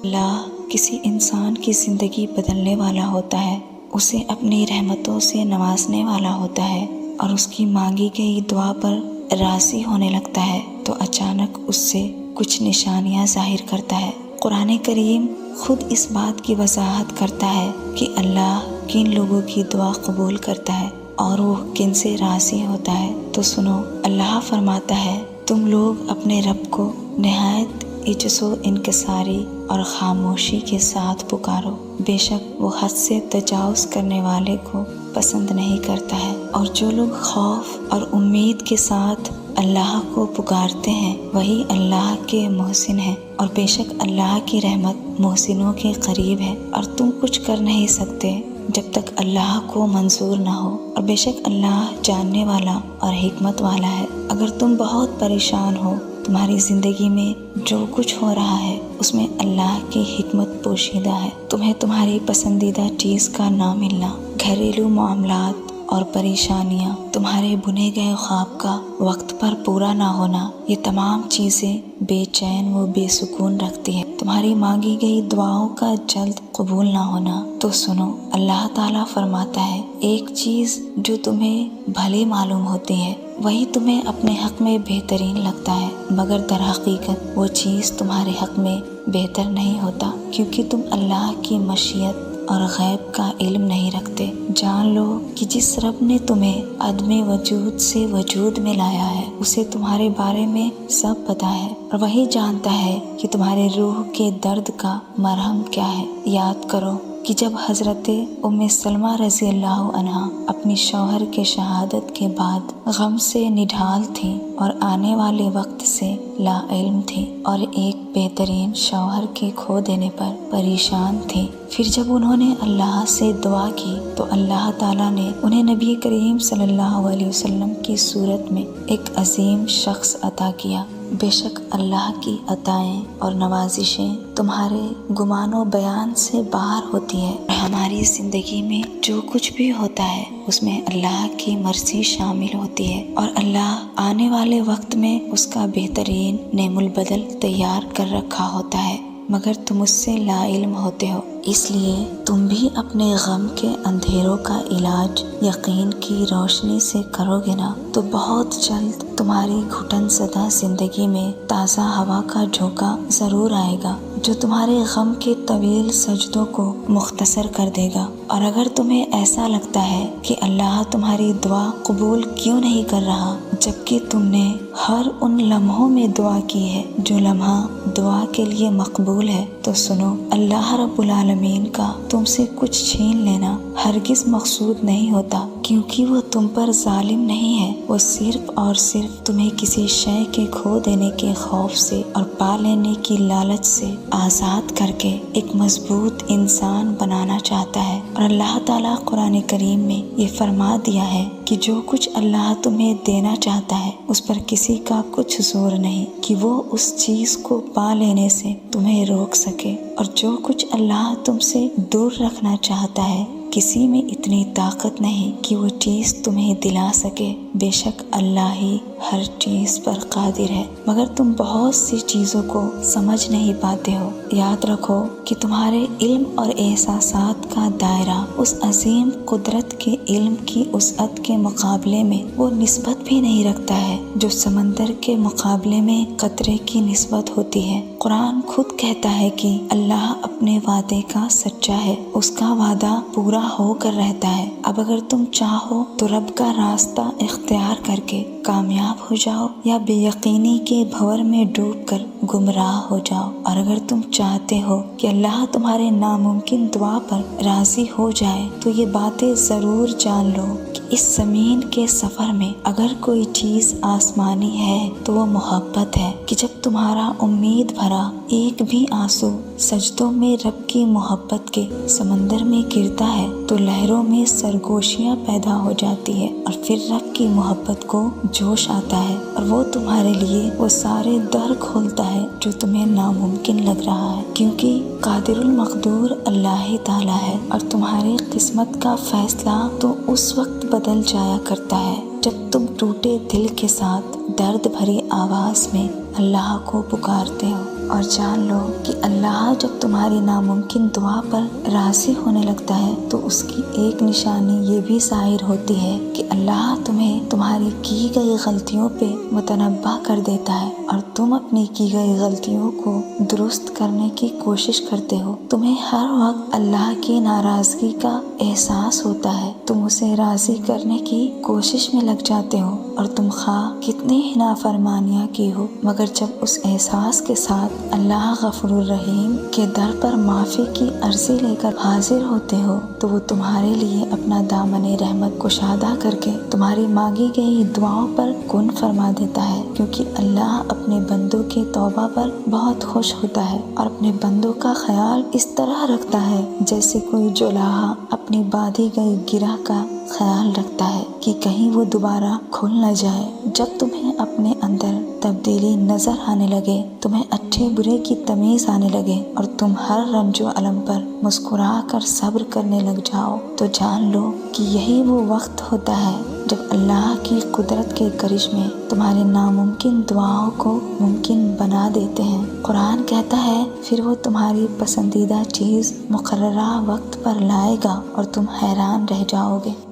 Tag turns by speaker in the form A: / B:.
A: اللہ کسی انسان کی زندگی بدلنے والا ہوتا ہے، اسے اپنی رحمتوں سے نوازنے والا ہوتا ہے اور اس کی مانگی گئی دعا پر راضی ہونے لگتا ہے تو اچانک اس سے کچھ نشانیاں ظاہر کرتا ہے۔ قرآن کریم خود اس بات کی وضاحت کرتا ہے کہ اللہ کن لوگوں کی دعا قبول کرتا ہے اور وہ کن سے راضی ہوتا ہے۔ تو سنو، اللہ فرماتا ہے، تم لوگ اپنے رب کو نہایت عجز و انکساری اور خاموشی کے ساتھ پکارو، بے شک وہ حد سے تجاوز کرنے والے کو پسند نہیں کرتا ہے، اور جو لوگ خوف اور امید کے ساتھ اللہ کو پکارتے ہیں وہی اللہ کے محسن ہیں، اور بے شک اللہ کی رحمت محسنوں کے قریب ہے، اور تم کچھ کر نہیں سکتے جب تک اللہ کو منظور نہ ہو، اور بے شک اللہ جاننے والا اور حکمت والا ہے۔ اگر تم بہت پریشان ہو، تمہاری زندگی میں جو کچھ ہو رہا ہے اس میں اللہ کی حکمت پوشیدہ ہے۔ تمہیں تمہاری پسندیدہ چیز کا نہ ملنا، گھریلو معاملات اور پریشانیاں، تمہارے بنے گئے خواب کا وقت پر پورا نہ ہونا، یہ تمام چیزیں بے چین و بے سکون رکھتی ہے۔ تمہاری مانگی گئی دعاؤں کا جلد قبول نہ ہونا۔ تو سنو، اللہ تعالیٰ فرماتا ہے، ایک چیز جو تمہیں بھلی معلوم ہوتی ہے وہی تمہیں اپنے حق میں بہترین لگتا ہے، مگر در حقیقت وہ چیز تمہارے حق میں بہتر نہیں ہوتا، کیونکہ تم اللہ کی مشیت اور غیب کا علم نہیں رکھتے۔ جان لو کہ جس رب نے تمہیں عدم وجود سے وجود میں لایا ہے اسے تمہارے بارے میں سب پتہ ہے، اور وہی جانتا ہے کہ تمہارے روح کے درد کا مرہم کیا ہے۔ یاد کرو کہ جب حضرت ام سلمہ رضی اللہ عنہا اپنی شوہر کے شہادت کے بعد غم سے نڈھال تھیں اور آنے والے وقت سے لا علم تھیں اور ایک بہترین شوہر کے کھو دینے پر پریشان تھیں، پھر جب انہوں نے اللہ سے دعا کی تو اللہ تعالیٰ نے انہیں نبی کریم صلی اللہ علیہ وسلم کی صورت میں ایک عظیم شخص عطا کیا۔ بے شک اللہ کی عطائیں اور نوازشیں تمہارے گمان و بیان سے باہر ہوتی ہے۔ ہماری زندگی میں جو کچھ بھی ہوتا ہے اس میں اللہ کی مرضی شامل ہوتی ہے، اور اللہ آنے والے وقت میں اس کا بہترین نعم البدل تیار کر رکھا ہوتا ہے، مگر تم اس سے لا علم ہوتے ہو۔ اس لیے تم بھی اپنے غم کے اندھیروں کا علاج یقین کی روشنی سے کرو گے نا تو بہت جلد تمہاری گھٹن زدہ زندگی میں تازہ ہوا کا جھونکا ضرور آئے گا جو تمہارے غم کے طویل سجدوں کو مختصر کر دے گا۔ اور اگر تمہیں ایسا لگتا ہے کہ اللہ تمہاری دعا قبول کیوں نہیں کر رہا جبکہ تم نے ہر ان لمحوں میں دعا کی ہے جو لمحہ دعا کے لیے مقبول ہے، تو سنو، اللہ رب العالمین کا تم سے کچھ چھین لینا ہرگز مقصود نہیں ہوتا، کیونکہ وہ تم پر ظالم نہیں ہے، وہ صرف اور صرف تمہیں کسی شے کے کھو دینے کے خوف سے اور پا لینے کی لالچ سے آزاد کر کے ایک مضبوط انسان بنانا چاہتا ہے۔ اور اللہ تعالیٰ قرآن کریم میں یہ فرما دیا ہے کہ جو کچھ اللہ تمہیں دینا چاہتا ہے اس پر کسی کا کچھ زور نہیں کہ وہ اس چیز کو پا لینے سے تمہیں روک سکے، اور جو کچھ اللہ تم سے دور رکھنا چاہتا ہے کسی میں اتنی طاقت نہیں کہ وہ چیز تمہیں دلا سکے۔ بے شک اللہ ہی ہر چیز پر قادر ہے، مگر تم بہت سی چیزوں کو سمجھ نہیں پاتے ہو۔ یاد رکھو کہ تمہارے علم اور احساسات کا دائرہ اس عظیم قدرت کے علم کی وسعت کے مقابلے میں وہ نسبت بھی نہیں رکھتا ہے جو سمندر کے مقابلے میں قطرے کی نسبت ہوتی ہے۔ قرآن خود کہتا ہے کہ اللہ اپنے وعدے کا سچا ہے، اس کا وعدہ پورا ہو کر رہتا ہے۔ اب اگر تم چاہو تو رب کا راستہ اختیار کر کے کامیاب ہو جاؤ یا بے یقینی کے بھور میں ڈوب کر گمراہ ہو جاؤ، اور اگر تم چاہتے ہو کہ اللہ تمہارے ناممکن دعا پر راضی ہو جائے تو یہ باتیں ضرور جان لو کہ اس زمین کے سفر میں اگر کوئی چیز آسمانی ہے تو وہ محبت ہے، کہ جب تمہارا امید بھرا ایک بھی آنسو سجدوں میں رب کی محبت کے سمندر میں گرتا ہے تو لہروں میں سرگوشیاں پیدا ہو جاتی ہے، اور پھر رب کی محبت کو جوش آتا ہے اور وہ تمہارے لیے وہ سارے در کھولتا ہے جو تمہیں ناممکن لگ رہا ہے، کیونکہ قادر المقدور اللہ ہی تعالیٰ ہے، اور تمہاری قسمت کا فیصلہ تو اس وقت بدل جایا کرتا ہے جب تم ٹوٹے دل کے ساتھ درد بھری آواز میں اللہ کو پکارتے ہو اور جان لو کہ اللہ جب تمہاری ناممکن دعا پر راضی ہونے لگتا ہے تو اس کی ایک نشانی یہ بھی ظاہر ہوتی ہے کہ اللہ تمہیں تمہاری کی گئی غلطیوں پہ متنبہ کر دیتا ہے اور تم اپنی کی گئی غلطیوں کو درست کرنے کی کوشش کرتے ہو۔ تمہیں ہر وقت اللہ کی ناراضگی کا احساس ہوتا ہے، تم اسے راضی کرنے کی کوشش میں لگ جاتے ہو اور تم خواہ کتنی ہی نافرمانیاں کی ہو، مگر جب اس احساس کے ساتھ اللہ غفور الرحیم کے در پر معافی کی عرضی لے کر حاضر ہوتے ہو تو وہ تمہارے لیے اپنا دامن رحمت کشادہ کر کے تمہاری مانگی گئی دعاؤں پر کن فرما دیتا ہے، کیونکہ اللہ اپنے بندوں کے توبہ پر بہت خوش ہوتا ہے اور اپنے بندوں کا خیال اس طرح رکھتا ہے جیسے کوئی جولاہا اپنی باندھی گئی گرہ کا خیال رکھتا ہے کہ کہیں وہ دوبارہ کھل نہ جائے۔ جب تمہیں اپنے اندر تبدیلی نظر آنے لگے، تمہیں اچھے برے کی تمیز آنے لگے اور تم ہر رنج و علم پر مسکرا کر صبر کرنے لگ جاؤ تو جان لو کہ یہی وہ وقت ہوتا ہے جب اللہ کی قدرت کے کرشمے تمہاری ناممکن دعاؤں کو ممکن بنا دیتے ہیں۔ قرآن کہتا ہے پھر وہ تمہاری پسندیدہ چیز مقررہ وقت پر لائے گا اور تم حیران رہ جاؤ گے۔